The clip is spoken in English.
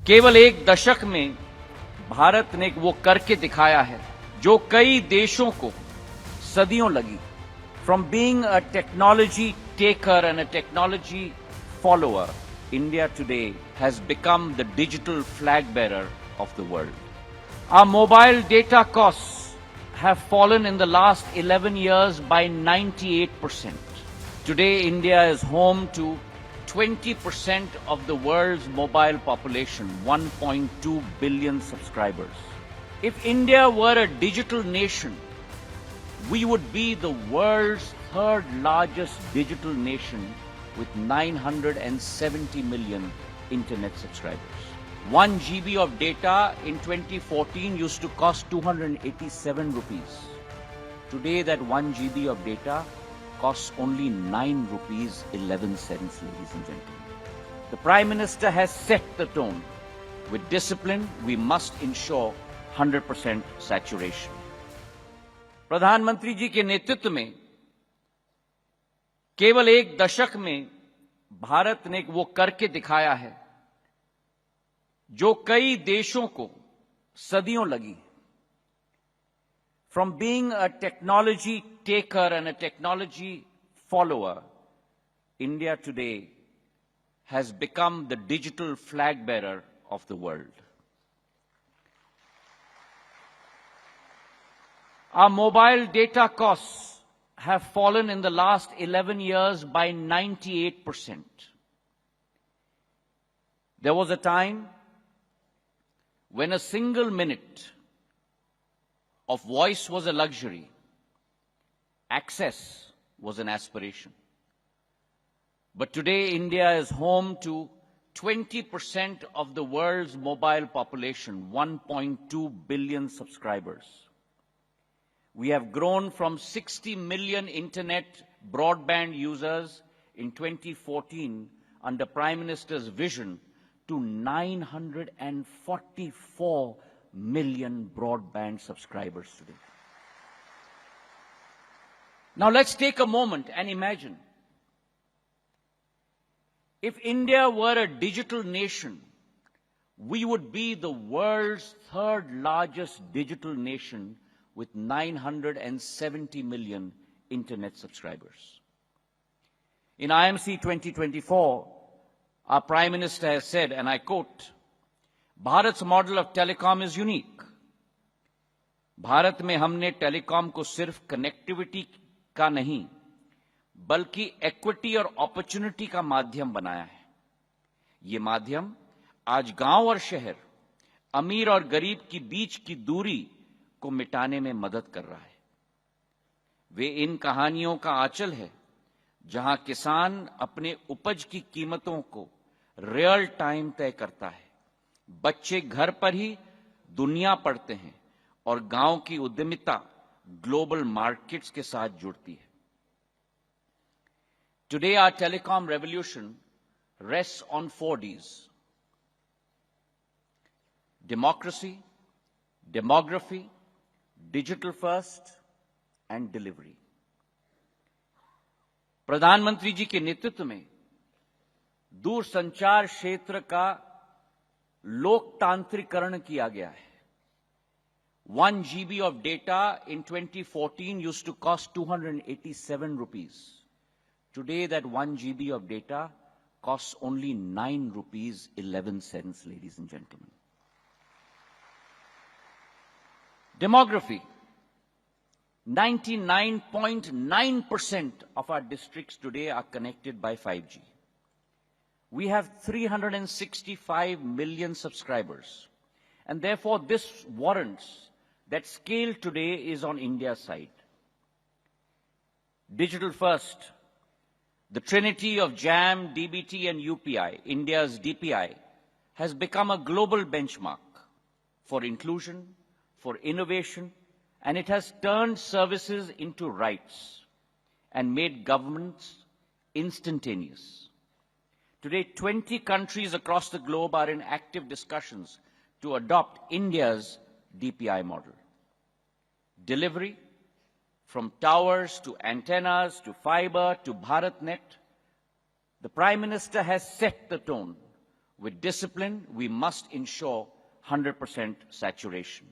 केवल एक दशक में भारत ने वो करके दिखाया है जो कई देशों को सदियों लगी। From being a technology taker and a technology follower, India today has become the digital flag bearer of the world. Our mobile data costs have fallen in the last 11 years by 98%. Today, India is home to 20% of the world's mobile population, 1.2 billion subscribers. If India were a digital nation, we would be the world's third largest digital nation with 970 million internet subscribers. 1 GB of data in 2014 used to cost 287 rupees. Today that 1 GB of data costs only 9 rupees 11 cents, ladies and gentlemen. The Prime Minister has set the tone. With discipline, we must ensure 100% saturation. प्रधानमंत्री जी के नेतृत्व में केवल एक दशक में भारत ने वो करके दिखाया है जो कई देशों को सदियों लगी। From being a technology taker and a technology follower, India today has become the digital flag bearer of the world. Our mobile data costs have fallen in the last 11 years by 98%. There was a time when a single minute of voice was a luxury, access was an aspiration. But today, India is home to 20% of the world's mobile population, 1.2 billion subscribers. We have grown from 60 million internet broadband users in 2014 under Prime Minister's vision to 944 million broadband subscribers today. Now let's take a moment and imagine if India were a digital nation, we would be the world's third largest digital nation with 970 million internet subscribers. In IMC 2024, our Prime Minister has said, and I quote, "Bharat's model of telecom is unique." Bharat में हमने telecom को सिर्फ connectivity का नहीं, बल्कि equity और opportunity का माध्यम बनाया है। ये माध्यम आज गांव और शहर, अमीर और गरीब की बीच की दूरी को मिटाने में मदद कर रहा है। वे इन कहानियों का आंचल है जहां किसान अपने उपज की कीमतों को रियल टाइम तय करता है, बच्चे घर पर ही दुनिया पढ़ते हैं और गांव की उद्यमिता ग्लोबल मार्केट्स के साथ जुड़ती है। Today our telecom revolution rests on 4 Ds: democracy, demography, digital first and delivery. प्रधानमंत्री जी के नेतृत्व में दूरसंचार क्षेत्र का लोकतांत्रिकरण किया गया है। 1 GB of data in 2014 used to cost 287 rupees. Today that 1 GB of data costs only 9 rupees 11 cents, ladies and gentlemen. Demography. 99.9% of our districts today are connected by 5G. We have 365 million subscribers, and therefore this warrants that scale today is on India's side. Digital first. The trinity of JAM, DBT and UPI, India's DPI, has become a global benchmark for inclusion, for innovation, and it has turned services into rights and made governments instantaneous. Today, 20 countries across the globe are in active discussions to adopt India's DPI model. Delivery, from towers to antennas to fiber to BharatNet, the Prime Minister has set the tone. With discipline, we must ensure 100% saturation.